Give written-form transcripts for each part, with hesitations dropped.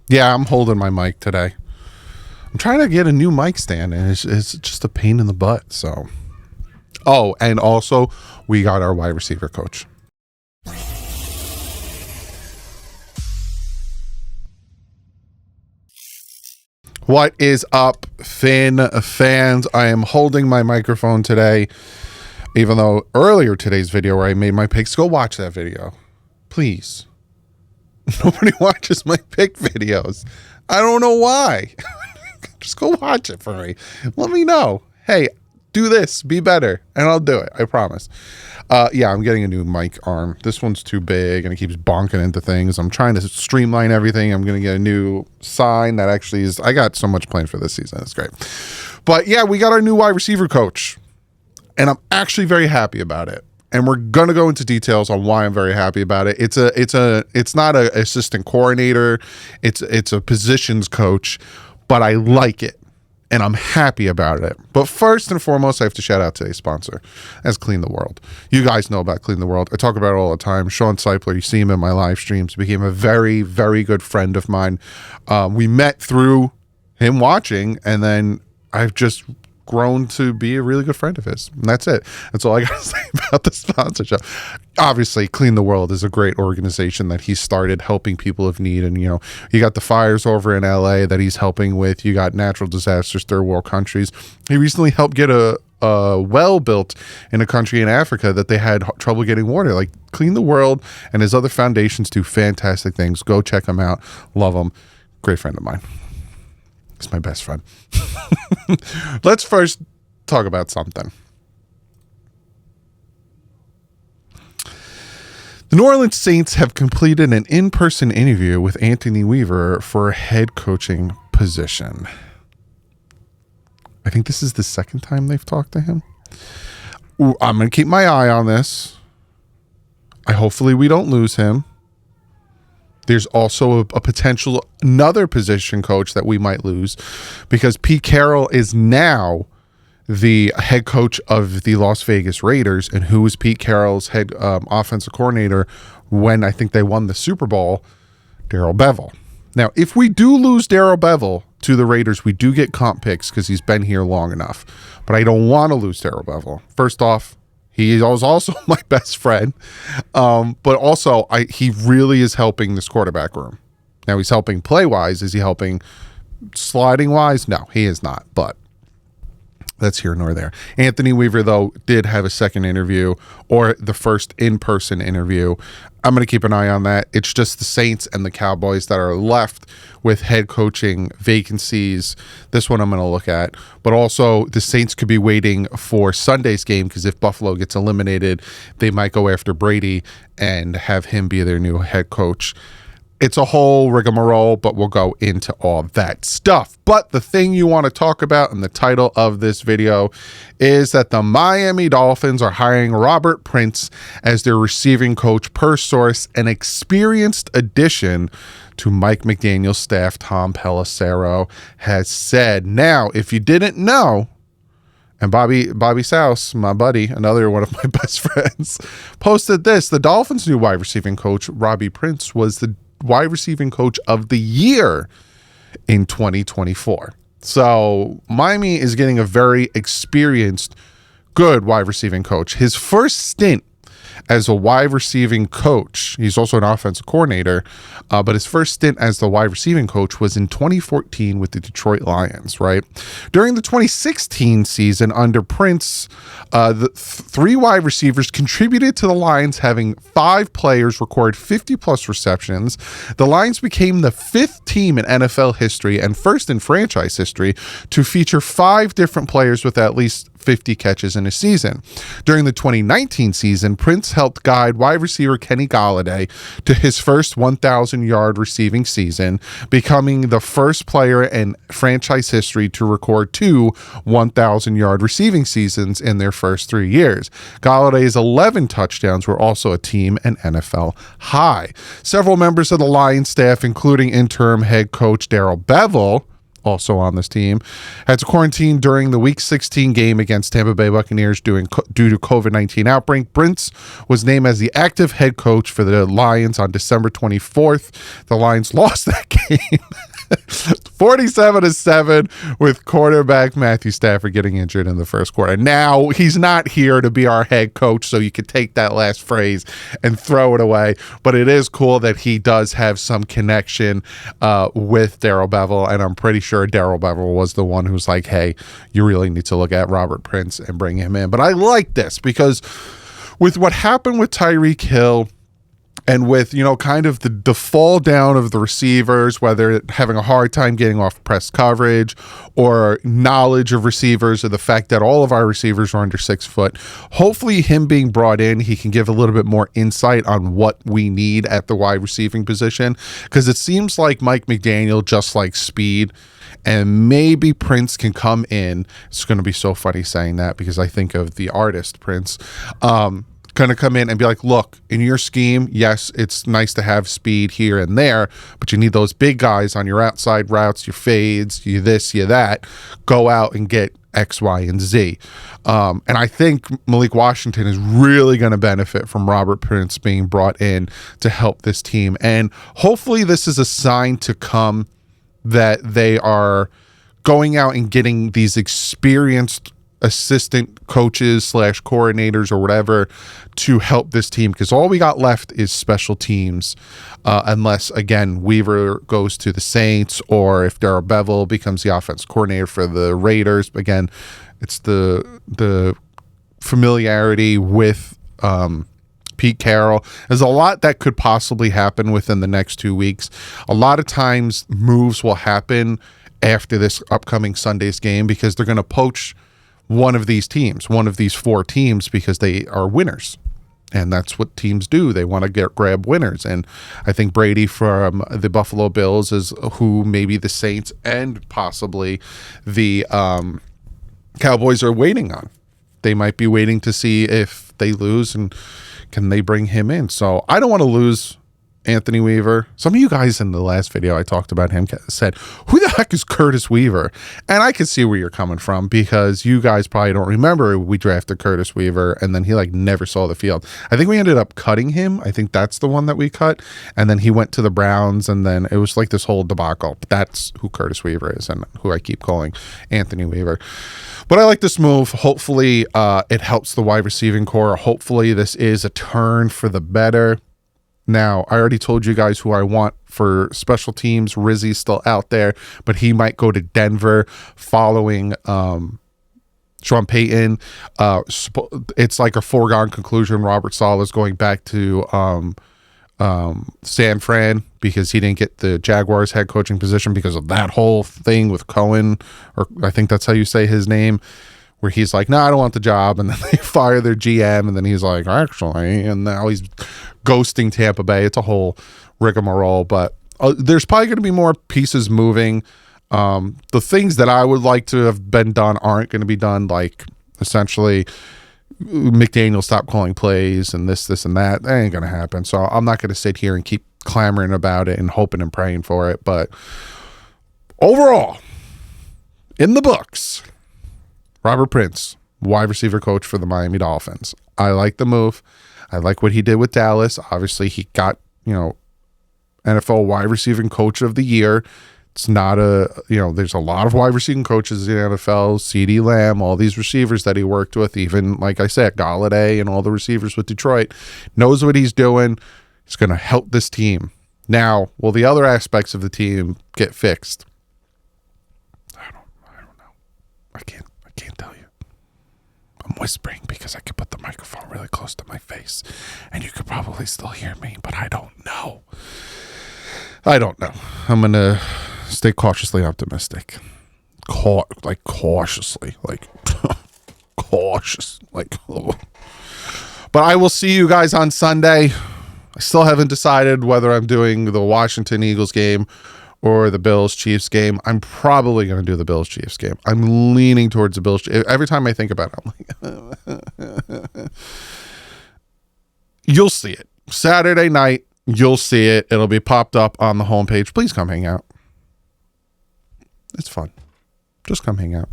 Yeah, I'm holding my mic today. I'm trying to get a new mic stand, and it's just a pain in the butt. So, oh, and also we got our wide receiver coach. What is up, Finn fans? I am holding my microphone today, even though earlier today's video where I made my picks, go watch that video, please. Nobody watches my pick videos. I don't know why. Just go watch it for me. Let me know. Hey, do this, be better, and I'll do it. I promise. Yeah, I'm getting a new mic arm. This one's too big and it keeps bonking into things. I'm trying to streamline everything. I'm going to get a new sign that actually is, I got so much planned for this season. It's great. But yeah, we got our new wide receiver coach, and I'm actually very happy about it. And we're going to go into details on why I'm very happy about it. It's not an assistant coordinator. It's a positions coach, but I like it. And I'm happy about it. But first and foremost, I have to shout out today's sponsor, as Clean the World. You guys know about Clean the World. I talk about it all the time. Sean Seipler, you see him in my live streams, became a very, very good friend of mine. We met through him watching, and then I've just grown to be a really good friend of his. And that's it. That's all I got to say about the sponsorship. Obviously, Clean the World is a great organization that he started helping people of need. And, you know, you got the fires over in LA that he's helping with. You got natural disasters, third world countries. He recently helped get a well built in a country in Africa that they had trouble getting water. Like, Clean the World and his other foundations do fantastic things. Go check him out. Love him. Great friend of mine. He's my best friend. Let's first talk about something. The New Orleans Saints have completed an in-person interview with Anthony Weaver for a head coaching position. I think this is the second time they've talked to him. I'm going to keep my eye on this. Hopefully we don't lose him. There's also a potential another position coach that we might lose, because Pete Carroll is now the head coach of the Las Vegas Raiders. And who was Pete Carroll's head offensive coordinator when I think they won the Super Bowl? Darrell Bevell. Now, if we do lose Darrell Bevell to the Raiders, we do get comp picks because he's been here long enough. But I don't want to lose Darrell Bevell. First off, he was also my best friend, but also he really is helping this quarterback room. Now, he's helping play-wise. Is he helping sliding-wise? No, he is not, but that's here nor there. Anthony Weaver, though, did have a second interview, or the first in-person interview. I'm going to keep an eye on that. It's just the Saints and the Cowboys that are left with head coaching vacancies. This one I'm going to look at. But also, the Saints could be waiting for Sunday's game, because if Buffalo gets eliminated, they might go after Brady and have him be their new head coach. It's a whole rigmarole, but we'll go into all that stuff. But the thing you want to talk about in the title of this video is that the Miami Dolphins are hiring Robert Prince as their receiving coach, per source, an experienced addition to Mike McDaniel's staff. Tom Pelissero has said. Now, if you didn't know, and Bobby Souse, my buddy, another one of my best friends, posted this: the Dolphins' new wide receiving coach, Robbie Prince, was the wide receiving coach of the year in 2024. So Miami is getting a very experienced, good wide receiving coach. His first stint as a wide receiving coach, he's also an offensive coordinator, but his first stint as the wide receiving coach was in 2014 with the Detroit Lions, right? During the 2016 season under Prince, the three wide receivers contributed to the Lions having 5 players record 50-plus receptions. The Lions became the 5th team in NFL history and first in franchise history to feature 5 different players with at least 50 catches in a season. During the 2019 season, Prince helped guide wide receiver Kenny Golladay to his first 1,000-yard receiving season, becoming the first player in franchise history to record 2 1,000-yard receiving seasons in their first 3 years. Galladay's 11 touchdowns were also a team and NFL high. Several members of the Lions staff, including interim head coach Darrell Bevell, also on this team, had to quarantine during the Week 16 game against Tampa Bay Buccaneers due to COVID-19 outbreak. Prince was named as the active head coach for the Lions on December 24th. The Lions lost that game 47-7 with quarterback Matthew Stafford getting injured in the first quarter. Now, he's not here to be our head coach, so you could take that last phrase and throw it away. But it is cool that he does have some connection with Darrell Bevell, and I'm pretty sure Darrell Bevell was the one who's like, hey, you really need to look at Robert Prince and bring him in. But I like this because with what happened with Tyreek Hill, and with, kind of the fall down of the receivers, whether having a hard time getting off press coverage or knowledge of receivers, or the fact that all of our receivers are under 6 foot, hopefully him being brought in, he can give a little bit more insight on what we need at the wide receiving position. Because it seems like Mike McDaniel just likes speed. And maybe Prince can come in. It's going to be so funny saying that because I think of the artist Prince. Going to come in and be like, look, in your scheme, yes, it's nice to have speed here and there, but you need those big guys on your outside routes, your fades, you this, you that. Go out and get X, Y, and Z. And I think Malik Washington is really going to benefit from Robert Prince being brought in to help this team. And hopefully this is a sign to come that they are going out and getting these experienced assistant coaches / coordinators or whatever to help this team, because all we got left is special teams, unless again Weaver goes to the Saints, or if Darrell Bevell becomes the offense coordinator for the Raiders. Again, it's the familiarity with Pete Carroll. There's a lot that could possibly happen within the next 2 weeks. A lot of times moves will happen after this upcoming Sunday's game because they're going to poach one of these teams, one of these 4 teams, because they are winners. And that's what teams do. They want to grab winners. And I think Brady from the Buffalo Bills is who maybe the Saints and possibly the Cowboys are waiting on. They might be waiting to see if they lose and can they bring him in. So I don't want to lose Anthony Weaver. Some of you guys in the last video I talked about him said, who the heck is Curtis Weaver? And I can see where you're coming from, because you guys probably don't remember we drafted Curtis Weaver and then he never saw the field. I think we ended up cutting him. I think that's the one that we cut. And then he went to the Browns, and then it was like this whole debacle. That's who Curtis Weaver is and who I keep calling Anthony Weaver. But I like this move. Hopefully it helps the wide receiving core. Hopefully this is a turn for the better. Now, I already told you guys who I want for special teams. Rizzy's still out there, but he might go to Denver following Sean Payton. It's like a foregone conclusion. Robert Saleh is going back to San Fran because he didn't get the Jaguars head coaching position because of that whole thing with Cohen, or I think that's how you say his name, where he's like, no, I don't want the job. And then they fire their GM. And then he's like, actually, and now he's ghosting Tampa Bay. It's a whole rigmarole, but there's probably going to be more pieces moving. The things that I would like to have been done aren't going to be done, like essentially McDaniel stopped calling plays and this and that. That ain't going to happen. So I'm not going to sit here and keep clamoring about it and hoping and praying for it. But overall, in the books, Robert Prince, wide receiver coach for the Miami Dolphins. I like the move. I like what he did with Dallas. Obviously, he got, NFL wide receiving coach of the year. It's not there's a lot of wide receiving coaches in the NFL, CeeDee Lamb, all these receivers that he worked with, even, like I said, Galladay and all the receivers with Detroit, knows what he's doing. He's going to help this team. Now, will the other aspects of the team get fixed? I don't know. I can't tell you. I'm whispering because I could put the microphone really close to my face and you could probably still hear me, but I don't know. I'm going to stay cautiously optimistic. Cautiously. Cautious. But I will see you guys on Sunday. I still haven't decided whether I'm doing the Washington Eagles game or the Bills-Chiefs game. I'm probably going to do the Bills-Chiefs game. I'm leaning towards the Bills. Every time I think about it, I'm like, you'll see it. Saturday night, you'll see it. It'll be popped up on the homepage. Please come hang out. It's fun. Just come hang out.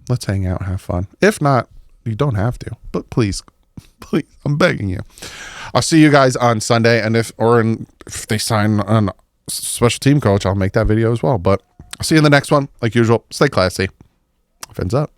Let's hang out and have fun. If not, you don't have to. But please, I'm begging you. I'll see you guys on Sunday. And if they sign a special team coach, I'll make that video as well. But I'll see you in the next one. Like usual, stay classy. Fins up.